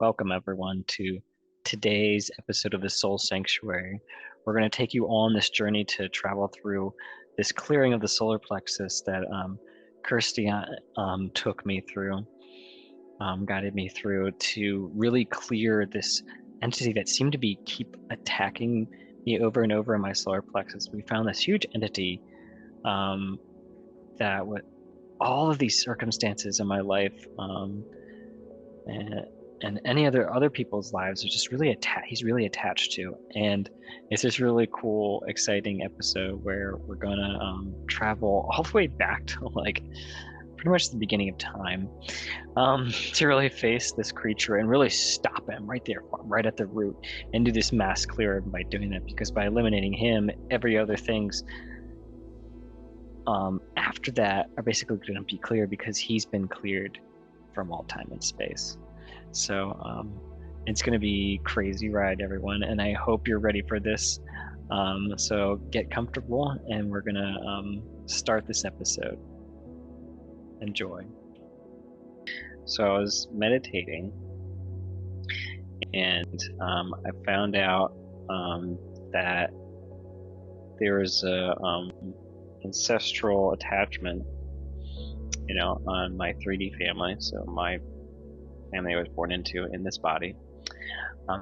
Welcome, everyone, to today's episode of the Soul Sanctuary. We're going to take you on this journey to travel through this clearing of the solar plexus that Kirstie took me through, guided me through to really clear this entity that seemed to be keep attacking me over and over in my solar plexus. We found this huge entity that with all of these circumstances in my life, and any other people's lives are just really he's really attached to. And it's this really cool, exciting episode where we're gonna travel all the way back to like pretty much the beginning of time, to really face this creature and really stop him right there, right at the root, and do this mass clear by doing that, because by eliminating him, every other things after that are basically going to be clear, because he's been cleared from all time and space. So it's going to be crazy ride, everyone, and I hope you're ready for this. So get comfortable, and we're going to start this episode. Enjoy. So I was meditating, and I found out that there is a ancestral attachment, on my 3D family. So my family I was born into in this body,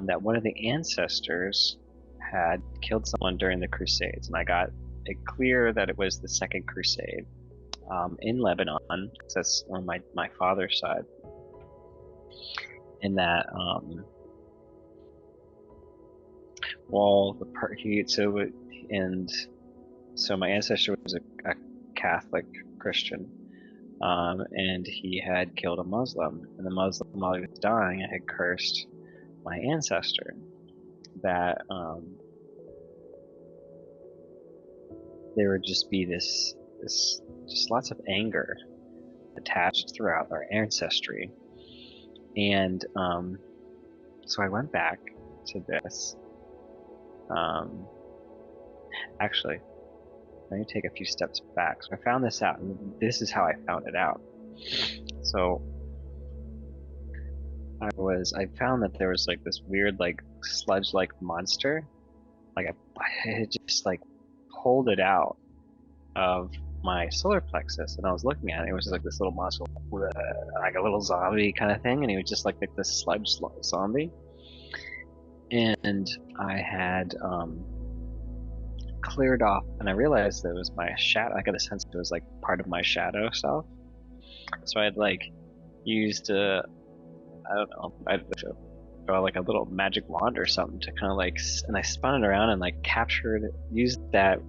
that one of the ancestors had killed someone during the Crusades, and I got it clear that it was the Second Crusade in Lebanon. That's on my father's side, and that so my ancestor was a Catholic Christian. And he had killed a Muslim, and the Muslim, while he was dying, had cursed my ancestor that there would just be this just lots of anger attached throughout our ancestry. And so I went back to this. Actually, let me take a few steps back. So I found this out, and this is how I found it out. So I found that there was like this weird like sludge-like monster. Like I had just like pulled it out of my solar plexus, and I was looking at it. It was just like this little monster, like a little zombie kind of thing, and he was just like this sludge zombie. And I had cleared off, and I realized that it was my shadow. I got a sense it was like part of my shadow self. So I had like used I don't know, I'd like a little magic wand or something to kind of like, and I spun it around and like used that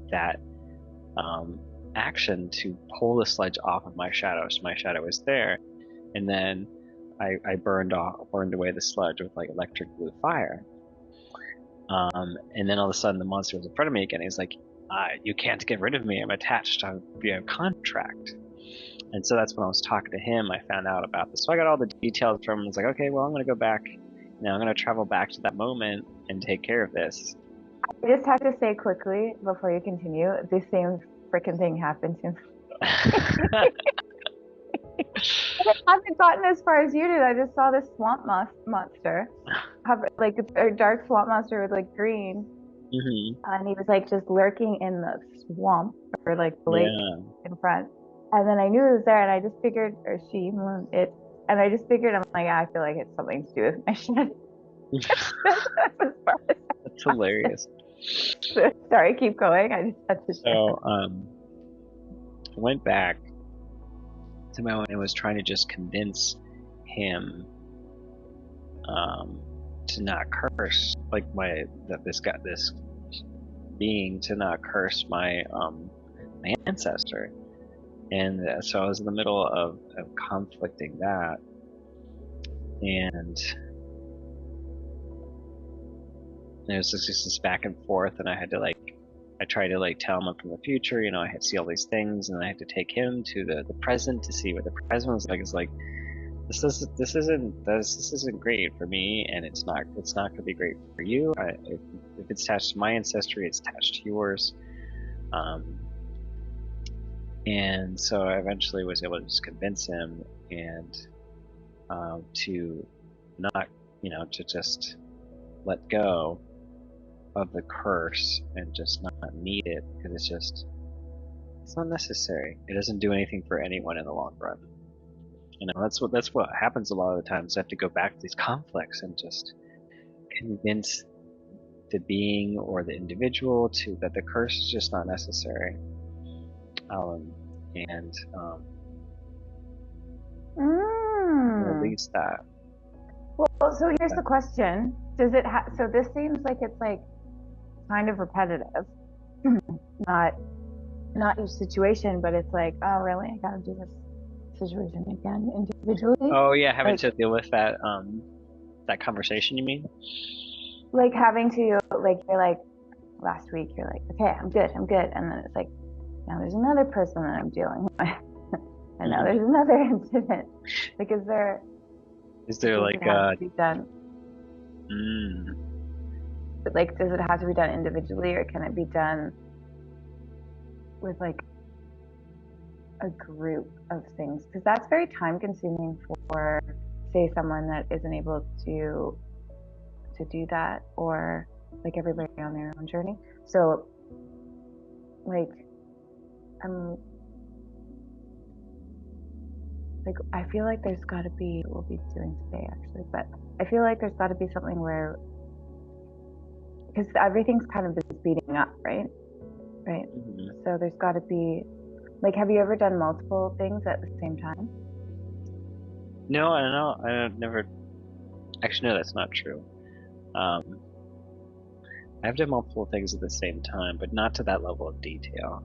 action to pull the sludge off of my shadow, so my shadow was there. And then I burned away the sludge with like electric blue fire. And then all of a sudden the monster was in front of me again. He's like, you can't get rid of me. I'm attached. We have a contract. And so that's when I was talking to him, I found out about this. So I got all the details from him. I was like, okay, well, I'm going to go back. I'm going to travel back to that moment and take care of this. I just have to say quickly before you continue, the same freaking thing happened to me. I haven't gotten as far as you did. I just saw this swamp monster, like a dark swamp monster with like green, and he was like just lurking in the swamp or like the lake in front. And then I knew it was there, and I just figured, or she, it, and I just figured, I'm like, I feel like it's something to do with my shadow. That's hilarious. Sorry, keep going. I just had to. So I went back to my own and was trying to just convince him to not curse, like this being to not curse my ancestor. And so I was in the middle of conflicting that, and it was just this back and forth, and I tried to like tell him from the future, I had to see all these things, and I had to take him to the present to see what the present was like. It's like, this isn't great for me, and it's not going to be great for you. If it's attached to my ancestry, it's attached to yours. And so I eventually was able to just convince him and to not to just let go of the curse and just not need it, because it's not necessary. It doesn't do anything for anyone in the long run. That's what happens a lot of the times. I have to go back to these conflicts and just convince the being or the individual that the curse is just not necessary. And release that. Well, so here's the question: does it? So this seems like it's like kind of repetitive, not each situation, but it's like, oh, really? I gotta do this situation again individually. Oh yeah, having to deal with that conversation. You mean? Like having to you're like last week you're like, okay, I'm good, and then it's like, now there's another person that I'm dealing with, and now there's another incident. Like, is there like to be done? But like, does it have to be done individually, or can it be done with like a group of things? Because that's very time consuming for, say, someone that isn't able to do that, or like everybody on their own journey. So like, I feel like there's got to be, we'll be doing today actually, but I feel like there's got to be something where, because everything's kind of speeding up, right? So there's got to be, like, have you ever done multiple things at the same time? No, I don't know. I've never. Actually, no, that's not true. I've done multiple things at the same time, but not to that level of detail.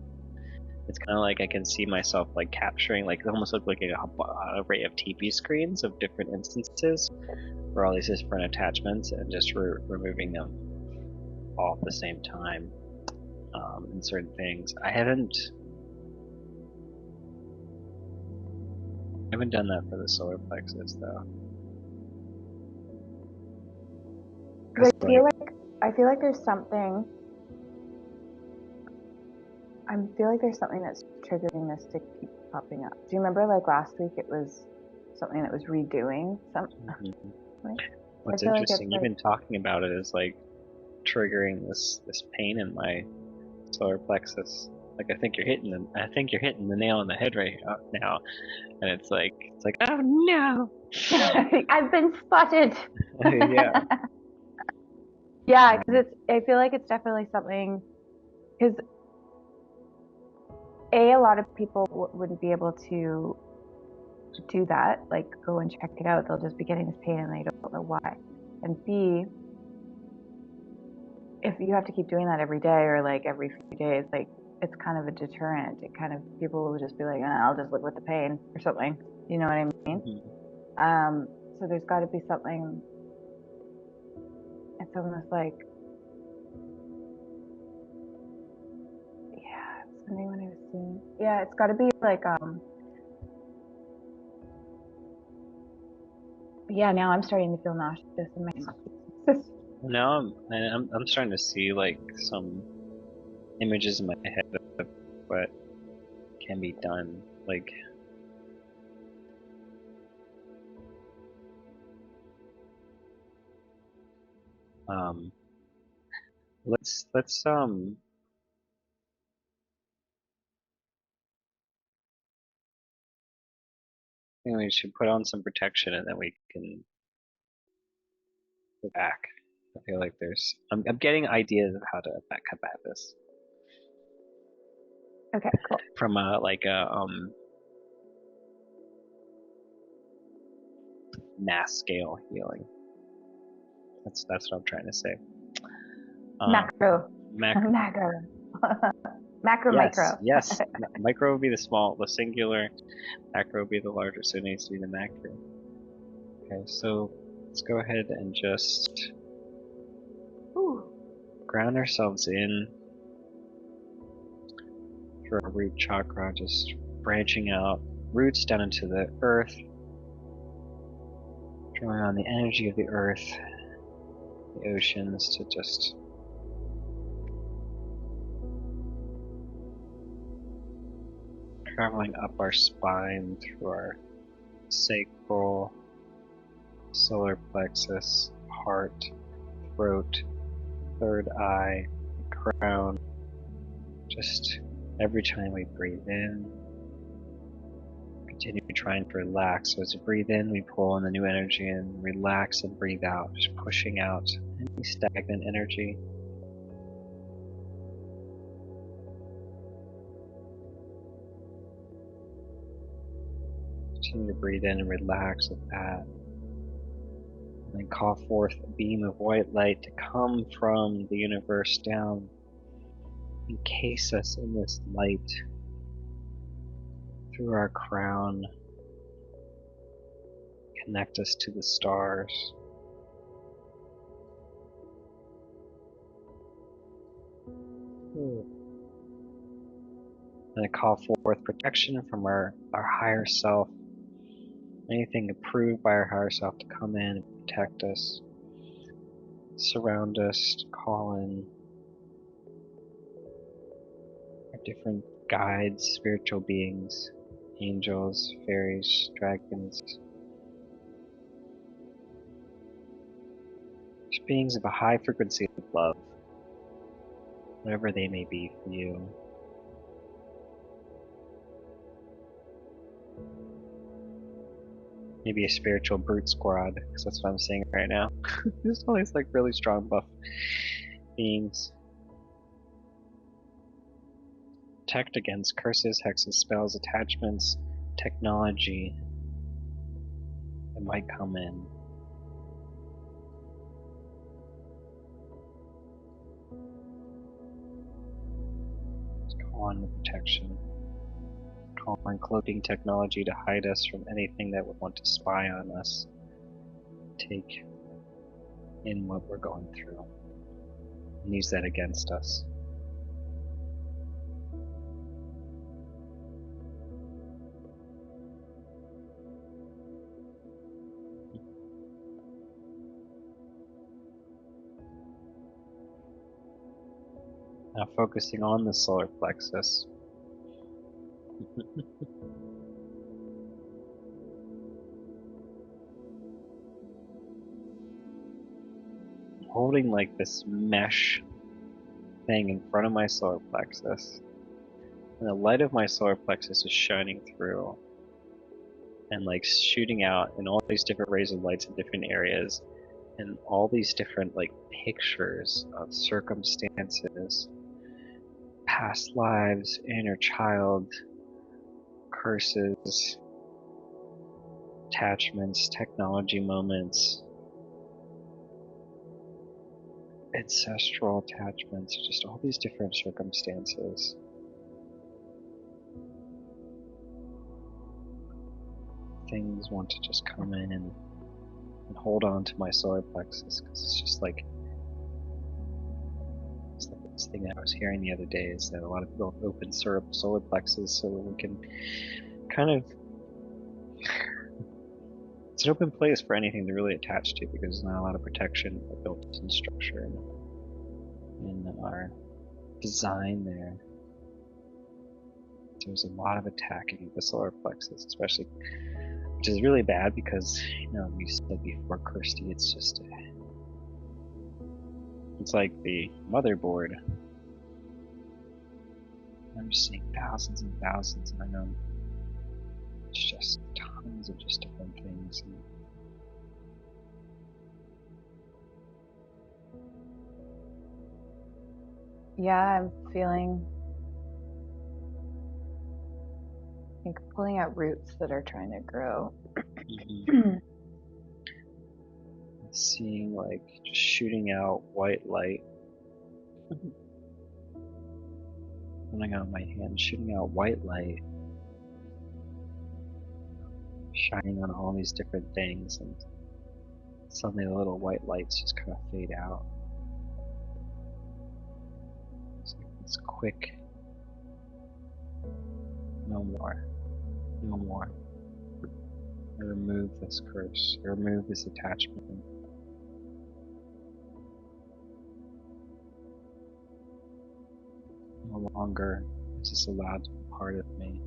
It's kind of like I can see myself like capturing, like almost like an array of TV screens of different instances for all these different attachments, and just removing them all at the same time in certain things. I haven't done that for the solar plexus though. I feel like there's something. I feel like there's something that's triggering this to keep popping up. Do you remember, like last week, it was something that was redoing something? Right? What's interesting, even talking about it is like triggering this pain in my solar plexus. Like I think you're hitting the nail on the head right now, and it's like oh no, I've been spotted. Yeah. Yeah, because I feel like it's definitely something, because a lot of people wouldn't be able to do that, like go and check it out. They'll just be getting this pain and they don't know why. And B, if you have to keep doing that every day or like every few days, like it's kind of a deterrent. It kind of, people will just be like, I'll just live with the pain or something. You know what I mean? So there's got to be something. It's almost like, something when I was seeing. Yeah, it's got to be like, yeah, now I'm starting to feel nauseous in my stomach. Now I'm starting to see like some images in my head of what can be done. Like let's I think we should put on some protection and then we can go back. I feel like I'm getting ideas of how to combat this. Okay, cool. From a mass scale healing. That's what I'm trying to say. Macro. Macro. Macro, yes, micro. Yes. Micro would be the singular. Macro would be the larger, so it needs to be the macro. Okay, so let's go ahead and just ground ourselves in for our root chakra, just branching out, roots down into the earth, drawing on the energy of the earth, the oceans, to just traveling up our spine through our sacral, solar plexus, heart, throat, third eye, crown. Just every time we breathe in, continue trying to relax. So as you breathe in, we pull in the new energy and relax and breathe out, just pushing out any stagnant energy. Continue to breathe in and relax with that. And then call forth a beam of white light to come from the universe down. Encase us in this light through our crown. Connect us to the stars. And I call forth protection from our higher self. Anything approved by our higher self to come in and protect us, surround us, to call in our different guides, spiritual beings, angels, fairies, dragons. Just beings of a high frequency of love, whatever they may be for you. Maybe a spiritual brute squad, because that's what I'm seeing right now. There's all these like really strong buff beings. Protect against curses, hexes, spells, attachments, technology that might come in. Just call on the protection. Call on cloaking technology to hide us from anything that would want to spy on us. Take in what we're going through and use that against us. Now focusing on the solar plexus. Holding like this mesh thing in front of my solar plexus. And the light of my solar plexus is shining through and like shooting out in all these different rays of lights in different areas, and all these different like pictures of circumstances, past lives, inner child, curses, attachments, technology moments, ancestral attachments, just all these different circumstances. Things want to just come in and hold on to my solar plexus, because it's just like, it's like this thing that I was hearing the other day is that a lot of people open solar plexus so that we can kind of, it's an open place for anything to really attach to, because there's not a lot of protection or built-in structure in our design there. There's a lot of attacking the solar plexus, especially, which is really bad because, you know, we said before, Kirstie, it's just, it's like the motherboard. I'm just seeing thousands and thousands, and I know it's just tons of just different things. And yeah, I'm feeling like pulling out roots that are trying to grow. seeing like just shooting out white light. Pulling out my hand, shooting out white light, shining on all these different things, and suddenly the little white lights just kind of fade out. It's like this quick, no more, no more. I remove this curse, I remove this attachment. No longer is this allowed to be part of me.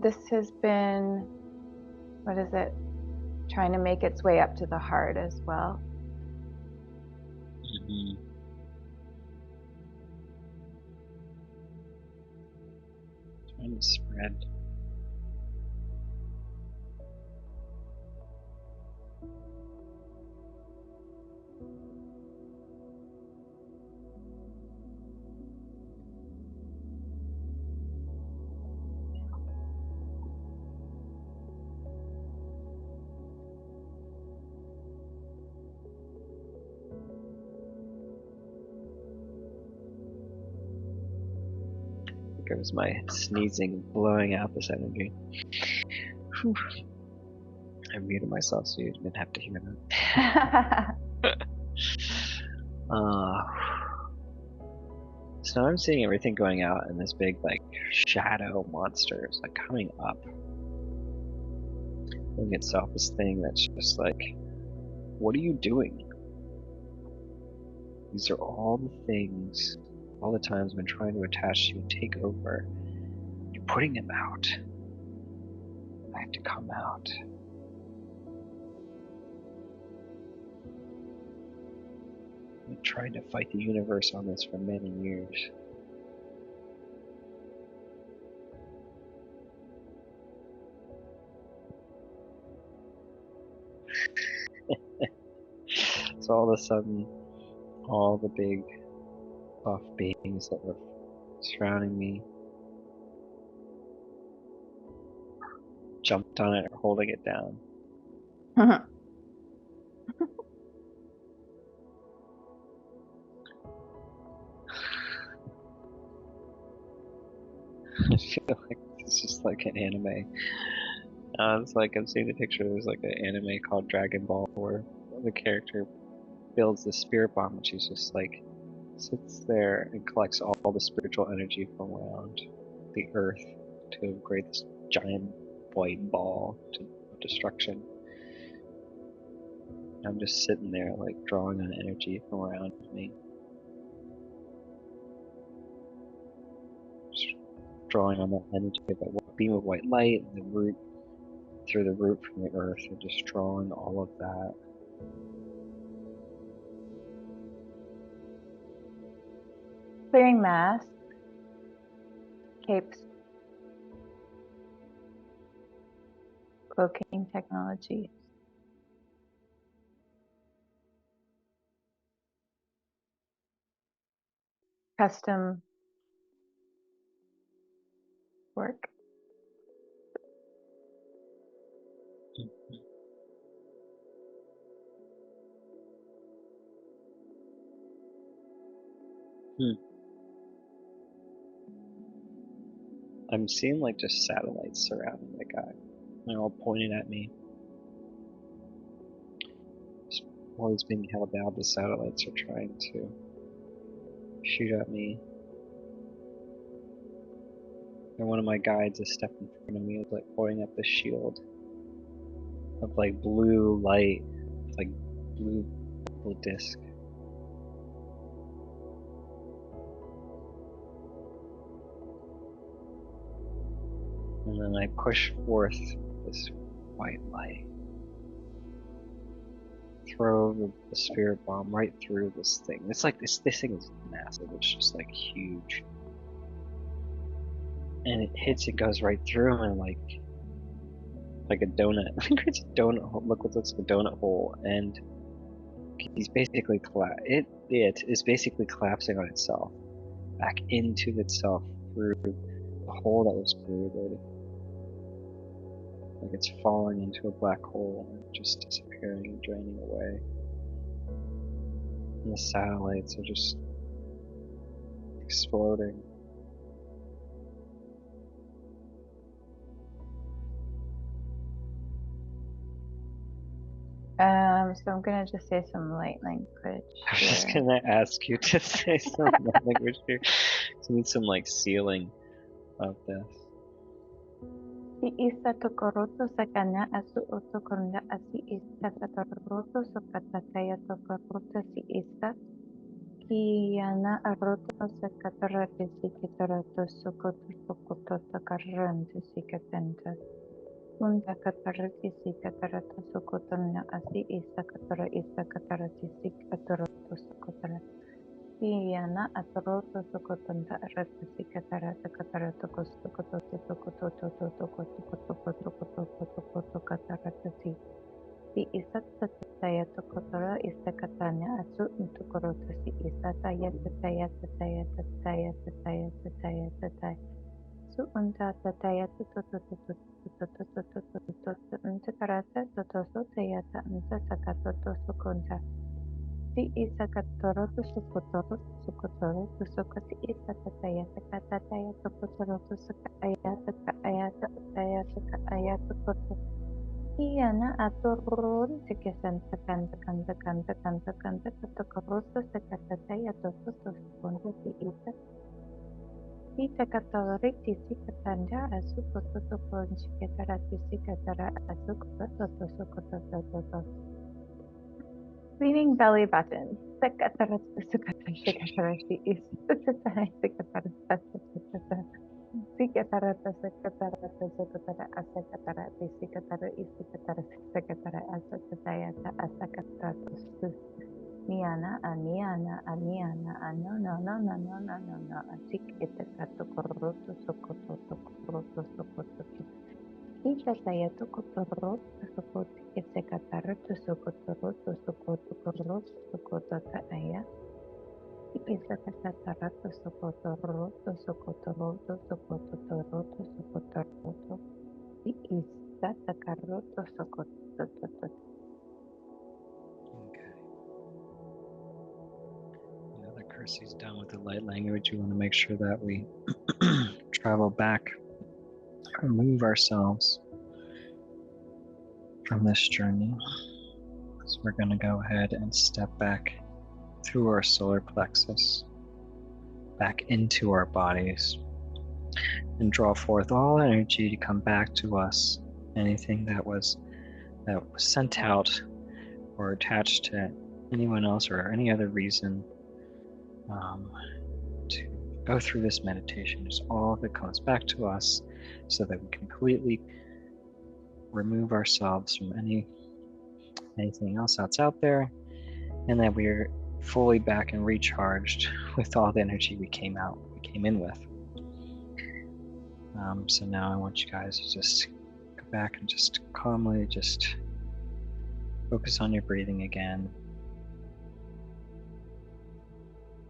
This has been, what is it? Trying to make its way up to the heart as well. Mm-hmm. Trying to spread. It was my sneezing blowing out this energy. Whew. I muted myself so you didn't have to hear that. So now I'm seeing everything going out and this big like shadow monster is like coming up. Thing itself, this thing that's just like, what are you doing? These are all the things, all the times I've been trying to attach to you and take over. You're putting them out. I have to come out. I've been trying to fight the universe on this for many years. So all of a sudden, all the big buff beings that were surrounding me jumped on it or holding it down. I feel like it's just like an anime. It's like I'm seeing the picture. There's like an anime called Dragon Ball where the character builds the spirit bomb, and she's just like sits there and collects all the spiritual energy from around the earth to create this giant white ball of destruction. I'm just sitting there like drawing on energy from around me. Just drawing on that energy of that beam of white light and the root through the root from the earth and just drawing all of that. Clearing masks, capes, cloaking technology. Custom work. I'm seeing like just satellites surrounding the guy. They're all pointing at me. While he's being held down, the satellites are trying to shoot at me. And one of my guides is stepping in front of me, is like holding up the shield of like blue light, like blue disc. And then I push forth this white light. Throw the spirit bomb right through this thing. It's like this thing is massive. It's just like huge. And it hits and goes right through him and like a donut. It creates a donut hole. Look what looks like a donut hole, and he's basically it is basically collapsing on itself, back into itself through the hole that was created. Like it's falling into a black hole and just disappearing and draining away. And the satellites are just exploding. So I'm gonna just say some light language. I was just gonna ask you to say some light language here. So we need some like sealing of this. Si isa tokoroto sakana asu otokonda asi ista tatoroto sokatataya tokoroto si ista. Yana arroto sakatarate sikatarato sokoto sokoto sakarante sikatenta. Unda katarati sikatarato sokotona asi isakatara isakatarati sikatarato sokotara. Yana arroto sokotonta arata sikatarata katarato kosokoto sokoto toto sokoto sokoto sokoto katarata si. Si isata tataya tokotora isakatanya asu untukorota si isataya tataya tataya tataya tataya tataya tataya su unta tataya tutututututututututututututu untakarata totoso tayata unta sakatoto sukonta si isakatoro tusukotoro tusukotoro tusukoti isatataya takatataya tokotoro tusakaya takaya takaya takaya tokoto Iyana aturun sekian tekan tekan tekan tekan tekan tekan tekan sekataya toto tospundo si ita si tekatorik tisi katanda asu toto topon sekatara tisi katara asu toto toto toto cleaning belly button sekatara sekatara si sekatara sekatara Sikatara sekatara sekatara asakatara sikatara isikatara sekatara asakataya asakatara niana aniana aniana ano no no no no no no no asik itakato koroto sokoto koroto sokoto ikataya to koroto sokoto isikatara to sokoto sokoto koroto sokoto aya Isakatarato sokotoroto sokotoroto sokotoroto sokotoroto isatakaroto sokotototo. Okay. Now that Kirstie's done with the light language, we want to make sure that we travel back, remove ourselves from this journey. So we're going to go ahead and step back through our solar plexus, back into our bodies, and draw forth all energy to come back to us. Anything that was sent out or attached to anyone else or any other reason to go through this meditation is all that comes back to us, so that we completely remove ourselves from anything else that's out there, and that we're fully back and recharged with all the energy we came in with. So now I want you guys to just go back and just calmly just focus on your breathing again.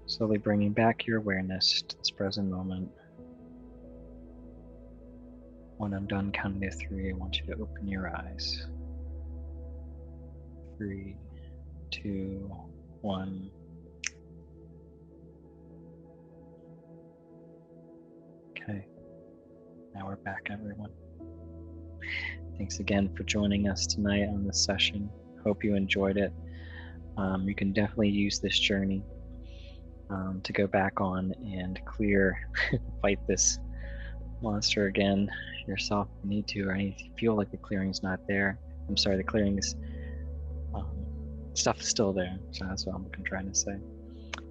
Slowly bringing back your awareness to this present moment. When I'm done counting to 3, I want you to open your eyes. 3, 2, 1. Okay, now we're back, everyone. Thanks again for joining us tonight on this session. Hope you enjoyed it. You can definitely use this journey to go back on and fight this monster again yourself if you need to, or if you feel like the clearing's not there. I'm sorry, the clearing is stuff is still there, so that's what I'm trying to say.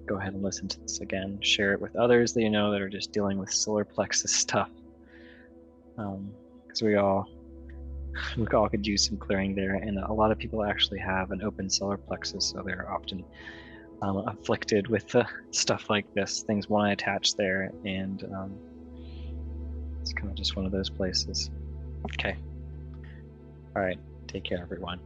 Go ahead and listen to this again. Share it with others that you know that are just dealing with solar plexus stuff, because we all could use some clearing there, and a lot of people actually have an open solar plexus, so they're often afflicted with stuff like this. Things want to attach there, and it's kind of just one of those places. Okay. All right. Take care, everyone.